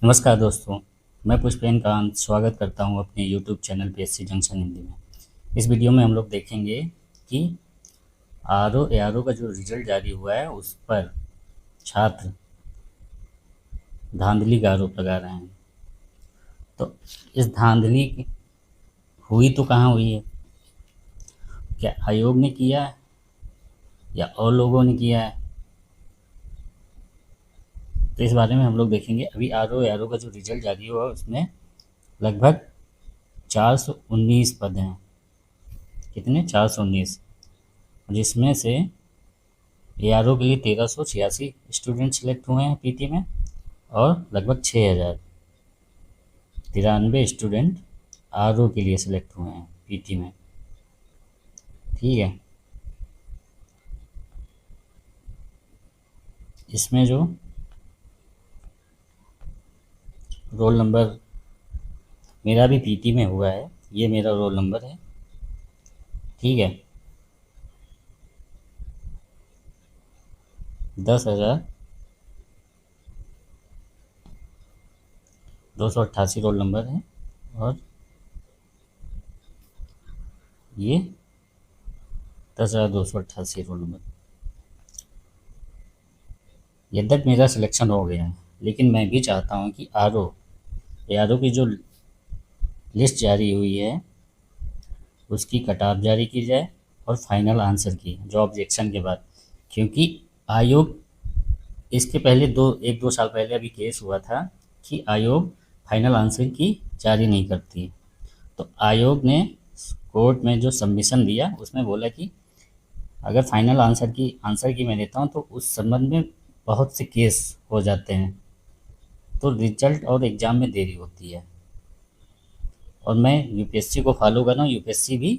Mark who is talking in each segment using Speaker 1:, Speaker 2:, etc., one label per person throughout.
Speaker 1: नमस्कार दोस्तों, मैं पुष्पेन कांत स्वागत करता हूं अपने YouTube channel PSC junction Hindi में। इस वीडियो में हम लोग देखेंगे कि आरओ एआरओ का जो रिजल्ट जारी हुआ है उस पर छात्र धांधली का आरोप लगा रहे हैं। तो इस धांधली हुई तो कहाँ हुई है? क्या आयोग ने किया है या और लोगों ने किया है? तो इस बारे में हम लोग देखेंगे। अभी आरओ एआरओ का जो रिजल्ट जारी हुआ उसमें लगभग 419 पद हैं। कितने? 419, जिसमें से एआरओ के लिए 1386 स्टूडेंट सेलेक्ट हुए हैं पीटी में, और लगभग 6093 स्टूडेंट आरओ के लिए सेलेक्ट हुए हैं पीटी में। ठीक है, इसमें जो रोल नंबर मेरा भी पीटी में हुआ है, ये मेरा रोल नंबर है। ठीक है, 10,288 रोल नंबर है, और ये 10,288 रोल नंबर। यद्यपि मेरा सिलेक्शन हो गया है, लेकिन मैं भी चाहता हूँ कि आरओ की जो लिस्ट जारी हुई है उसकी कट ऑफ जारी की जाए, और फाइनल आंसर की जो ऑब्जेक्शन के बाद, क्योंकि आयोग इसके पहले 1-2 साल पहले अभी केस हुआ था कि आयोग फाइनल आंसर की जारी नहीं करती। तो आयोग ने कोर्ट में जो सबमिशन दिया उसमें बोला कि अगर फाइनल आंसर की मैं देता हूँ तो उस संबंध में बहुत से केस हो जाते हैं, तो रिजल्ट और एग्ज़ाम में देरी होती है। और मैं यूपीएससी को फॉलो कर रहा हूँ, यूपीएससी भी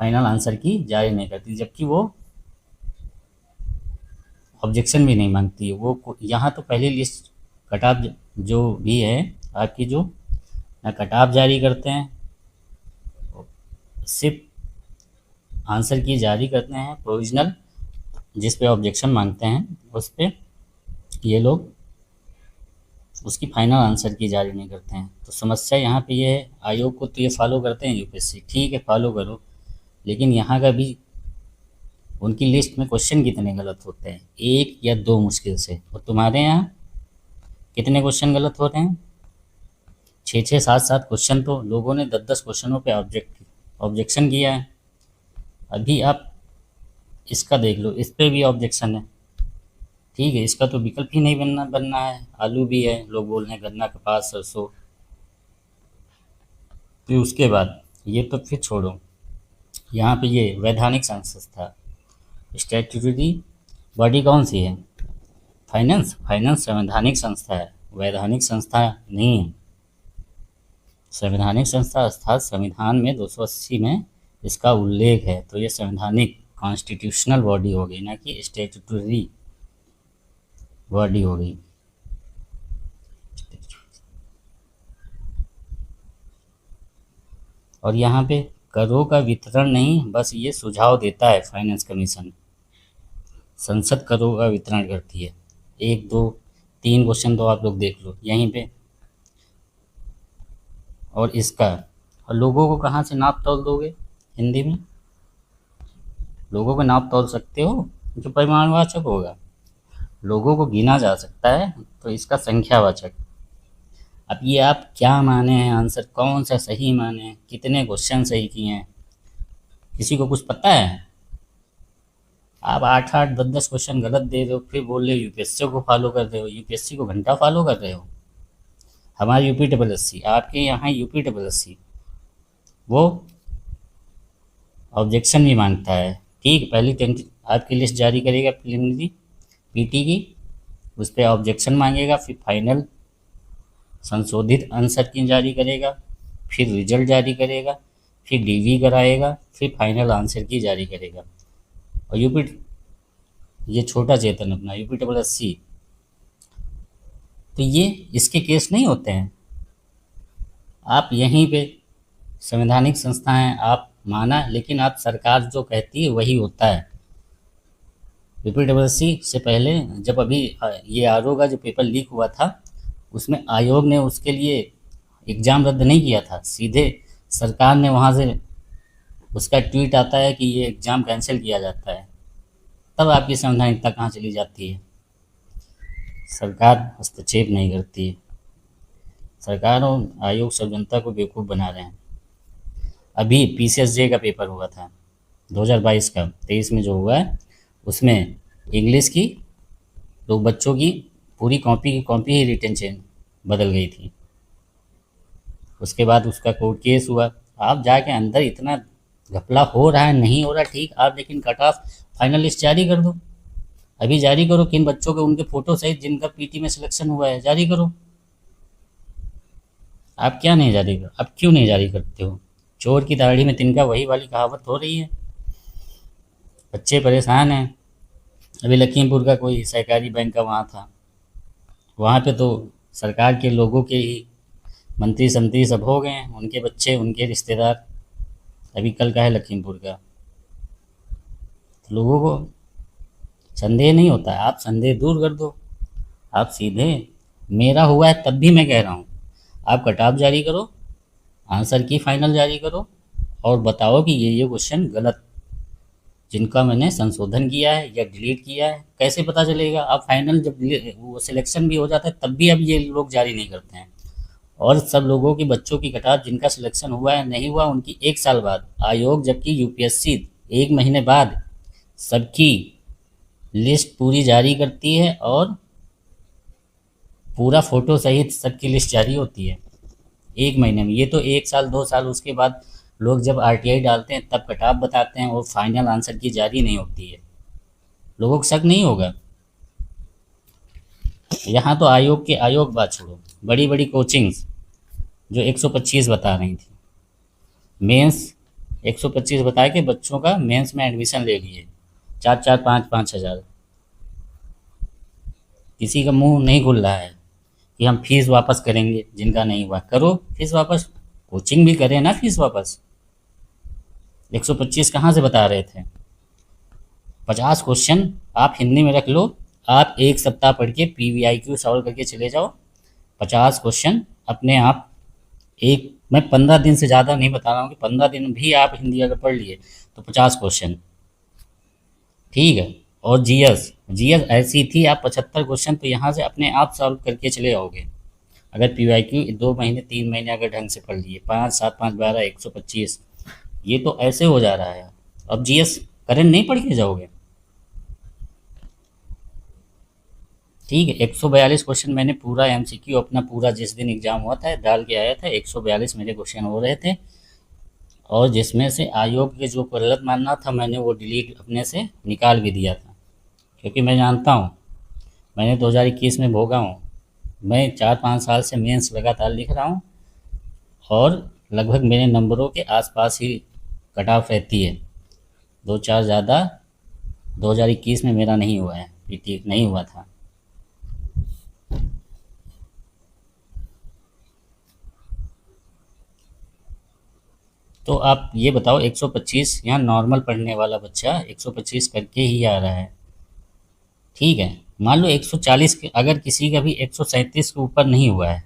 Speaker 1: फाइनल आंसर की जारी नहीं करती, जबकि वो ऑब्जेक्शन भी नहीं मांगती है। वो यहाँ तो पहली लिस्ट कट ऑफ जो भी है आपकी, जो ना कट ऑफ जारी करते हैं, सिर्फ आंसर की जारी करते हैं प्रोविजनल, जिस पे ऑब्जेक्शन मांगते हैं उस पे ये लोग उसकी फाइनल आंसर की जारी नहीं करते हैं। तो समस्या यहाँ पे ये है, आयोग को तो ये फॉलो करते हैं यूपीएससी, ठीक है फॉलो करो, लेकिन यहाँ का भी उनकी लिस्ट में क्वेश्चन कितने गलत होते हैं? 1 या 2 मुश्किल से। और तुम्हारे यहाँ कितने क्वेश्चन गलत हो रहे हैं? 6-6, 7-7 क्वेश्चन तो लोगों ने 10-10 क्वेश्चनों पे ऑब्जेक्शन किया है। अभी आप इसका देख लो, इस पे भी ऑब्जेक्शन है। ठीक है, इसका तो विकल्प ही नहीं बनना है। आलू भी है, लोग बोल रहे हैं गन्ना, कपास, सरसों। फिर उसके बाद ये तो फिर छोड़ो, यहाँ पे ये वैधानिक संस्था स्टैट्यूटरी बॉडी कौन सी है? फाइनेंस संवैधानिक संस्था है, वैधानिक संस्था नहीं है। संवैधानिक संस्था अर्थात संविधान में 280 में इसका उल्लेख है, तो ये संवैधानिक कॉन्स्टिट्यूशनल बॉडी हो गई, ना कि स्टैट्यूटरी बॉडी हो गई। और यहाँ पे करों का वितरण नहीं, बस ये सुझाव देता है फाइनेंस कमीशन। संसद करों का वितरण करती है। 1-2-3 क्वेश्चन तो आप लोग देख लो यहीं पे। और इसका, और लोगों को कहाँ से नाप तोल दोगे? हिंदी में लोगों को नाप तोल सकते हो जो परिमाणवाचक होगा। लोगों को गिना जा सकता है तो इसका संख्यावाचक। अब ये आप क्या माने हैं आंसर, कौन सा सही माने हैं, कितने क्वेश्चन सही किए हैं, किसी को कुछ पता है? आप 8-8 10-10 क्वेश्चन गलत दे रहे हो, फिर बोल रहे हो यूपीएससी को फॉलो कर रहे हो, यूपीएससी को घंटा फॉलो कर रहे हो। हमारे यूपी आपके यहाँ यूपी वो ऑब्जेक्शन भी मांगता है। ठीक, पहली आपकी लिस्ट जारी करेगा प्रिलिमिनरी पीटी की, उस पर ऑब्जेक्शन मांगेगा, फिर फाइनल संशोधित आंसर की जारी करेगा, फिर रिजल्ट जारी करेगा, फिर डीवी कराएगा, फिर फाइनल आंसर की जारी करेगा। और ये छोटा चेतन अपना यूपी, तो ये इसके केस नहीं होते हैं। आप यहीं पे संवैधानिक संस्थाएं आप माना, लेकिन आप सरकार जो कहती है वही होता है। यूपी से पहले जब अभी ये आरओ का जो पेपर लीक हुआ था उसमें आयोग ने उसके लिए एग्ज़ाम रद्द नहीं किया था, सीधे सरकार ने वहाँ से उसका ट्वीट आता है कि ये एग्ज़ाम कैंसिल किया जाता है। तब आपकी संवैधानिकता कहाँ चली जाती है? सरकार हस्तक्षेप नहीं करती है। सरकार और आयोग सब जनता को बेवकूफ़ बना रहे हैं। अभी पीसीएसजे का पेपर हुआ था 2022 का, 23 में जो हुआ है उसमें इंग्लिश की तो बच्चों की पूरी कॉपी की कॉपी ही रिटन चेंज बदल गई थी। उसके बाद उसका कोर्ट केस हुआ। आप जाके अंदर इतना घपला हो रहा है, नहीं हो रहा ठीक, आप लेकिन कट ऑफ फाइनल लिस्ट जारी कर दो। अभी जारी करो, किन बच्चों के उनके फ़ोटो सहित जिनका पीटी में सिलेक्शन हुआ है जारी करो। आप क्या नहीं जारी कर, आप क्यों नहीं जारी करते हो? चोर की दाढ़ी में तिनका, वही वाली कहावत हो रही है। बच्चे परेशान हैं। अभी लखीमपुर का कोई सहकारी बैंक का वहाँ था, वहाँ पे तो सरकार के लोगों के ही मंत्री संतरी सब हो गए हैं, उनके बच्चे, उनके रिश्तेदार। अभी कल का है लखीमपुर का। तो लोगों को संदेह नहीं होता है, आप संदेह दूर कर दो। आप सीधे, मेरा हुआ है तब भी मैं कह रहा हूँ, आप कट ऑफ जारी करो, आंसर की फाइनल जारी करो और बताओ कि ये क्वेश्चन गलत, जिनका मैंने संशोधन किया है या डिलीट किया है। कैसे पता चलेगा? आप फाइनल जब वो सिलेक्शन भी हो जाता है तब भी अब ये लोग जारी नहीं करते हैं। और सब लोगों की बच्चों की कट ऑफ जिनका सिलेक्शन हुआ है नहीं हुआ, उनकी 1 साल बाद आयोग, जबकि यूपीएससी 1 महीने बाद सबकी लिस्ट पूरी जारी करती है और पूरा फोटो सहित सबकी लिस्ट जारी होती है 1 महीने में। ये तो 1 साल 2 साल उसके बाद लोग जब आरटीआई डालते हैं तब कट ऑफ बताते हैं और फाइनल आंसर की जारी नहीं होती है। लोगों को शक नहीं होगा? यहाँ तो आयोग के आयोग बात छोड़ो, बड़ी बड़ी कोचिंग्स जो 125 बता रही थी, मेंस 125 बता के बच्चों का मेंस में एडमिशन ले लिए, 4 4 5 5 हज़ार। किसी का मुंह नहीं खुल रहा है कि हम फीस वापस करेंगे, जिनका नहीं हुआ करो फीस वापस, कोचिंग भी करें ना फीस वापस। 125 कहाँ से बता रहे थे? 50 क्वेश्चन आप हिंदी में रख लो, आप 1 सप्ताह पढ़ के PVIQ सॉल्व करके चले जाओ। 50 क्वेश्चन अपने आप, एक, मैं 15 दिन से ज़्यादा नहीं बता रहा हूँ कि 15 दिन भी आप हिंदी अगर पढ़ लिए तो 50 क्वेश्चन, ठीक है। और जीएस, जीएस ऐसी थी, आप 75 क्वेश्चन तो यहाँ से अपने आप सॉल्व करके चले आओगे अगर PYQ 2 महीने 3 महीने अगर ढंग से पढ़ लिए। 5 7 5 12 125, ये तो ऐसे हो जा रहा है। अब जीएस करंट नहीं पढ़ के जाओगे? ठीक है, 142 क्वेश्चन मैंने पूरा MCQ अपना पूरा जिस दिन एग्ज़ाम हुआ था डाल के आया था। 142 मेरे क्वेश्चन हो रहे थे और जिसमें से आयोग के जो गलत मानना था मैंने वो डिलीट अपने से निकाल भी दिया था, क्योंकि मैं जानता हूँ, मैंने 2021 में भोगा हूँ। मैं 4 5 साल से मेंस लगातार लिख रहा हूँ और लगभग मेरे नंबरों के आसपास ही कट ऑफ रहती है, 2 4 ज़्यादा। 2021 में मेरा नहीं हुआ है, पीटी नहीं हुआ था। तो आप ये बताओ, 125 यहाँ नॉर्मल पढ़ने वाला बच्चा 125 करके ही आ रहा है, ठीक है। मान लो 140 के, अगर किसी का भी 137 के ऊपर नहीं हुआ है,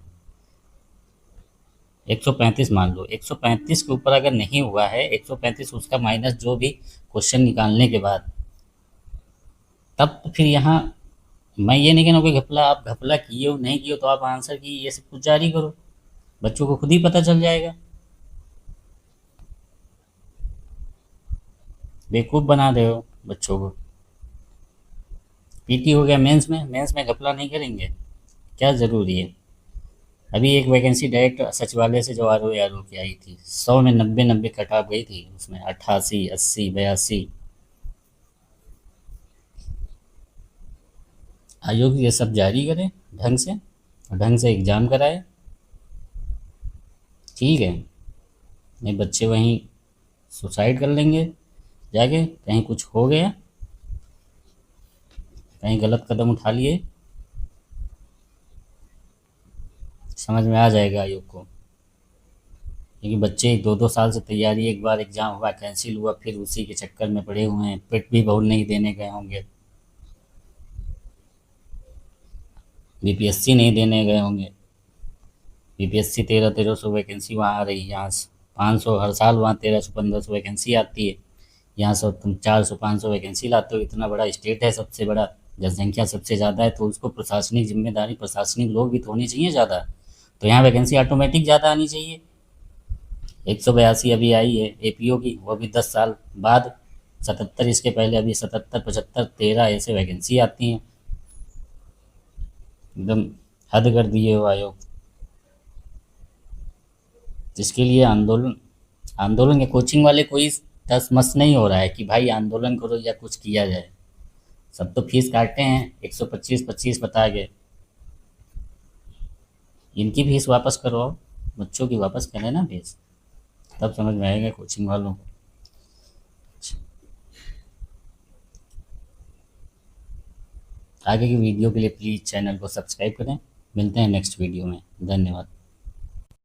Speaker 1: 135 मान लो, 135 के ऊपर अगर नहीं हुआ है, 135 उसका माइनस जो भी क्वेश्चन निकालने के बाद, तब तो फिर यहाँ मैं ये नहीं कहना कोई घपला, आप घपला किए हो नहीं किए हो तो आप आंसर की ये सब कुछ जारी करो, बच्चों को खुद ही पता चल जाएगा। बेवकूफ़ बना रहे हो बच्चों को। पीटी हो गया मेंस में, मेंस में घपला नहीं करेंगे, क्या ज़रूरी है? अभी एक वैकेंसी डायरेक्ट सचिवालय से जो आर ओ की आई थी, 100 में 90 कट ऑफ गई थी, उसमें 88 80 82। आयोग ये सब जारी करे ढंग से, ढंग से एग्ज़ाम कराए, ठीक है। नहीं बच्चे वहीं सुसाइड कर लेंगे जाके, कहीं कुछ हो गया, कहीं गलत कदम उठा लिए, समझ में आ जाएगा आयोग को। क्योंकि बच्चे 2 2 साल से तैयारी, एक बार एग्ज़ाम हुआ कैंसिल हुआ, फिर उसी के चक्कर में पड़े हुए हैं, पेट भी बहुत नहीं देने गए होंगे, BPSC नहीं देने गए होंगे, बीपीएससी 1300 वैकेंसी वहाँ आ रही है, यहाँ से 500 हर साल, वहाँ 1300 1500 वैकेंसी आती है। यहाँ से तुम 400 500 वैकेंसी लाते हो। इतना बड़ा स्टेट है, सबसे बड़ा, जनसंख्या सबसे ज़्यादा है, तो उसको प्रशासनिक जिम्मेदारी, प्रशासनिक लोग भी तो होने चाहिए ज़्यादा। तो यहाँ वैकेंसी ऑटोमेटिक ज़्यादा आनी चाहिए। 182 अभी आई है एपीओ की, वो भी 10 साल बाद। 77 इसके पहले, अभी 77 75 13 ऐसे वैकेंसी आती हैं। एकदम हद कर दिए हो आयोग। जिसके लिए आंदोलन, आंदोलन के कोचिंग वाले कोई टस मस नहीं हो रहा है कि भाई आंदोलन करो या कुछ किया जाए। सब तो फीस काटते हैं 125 25 बता के। इनकी फीस वापस करवाओ, बच्चों की वापस करें ना फीस, तब समझ में आएगा कोचिंग वालों को। आगे की वीडियो के लिए प्लीज़ चैनल को सब्सक्राइब करें। मिलते हैं नेक्स्ट वीडियो में। धन्यवाद।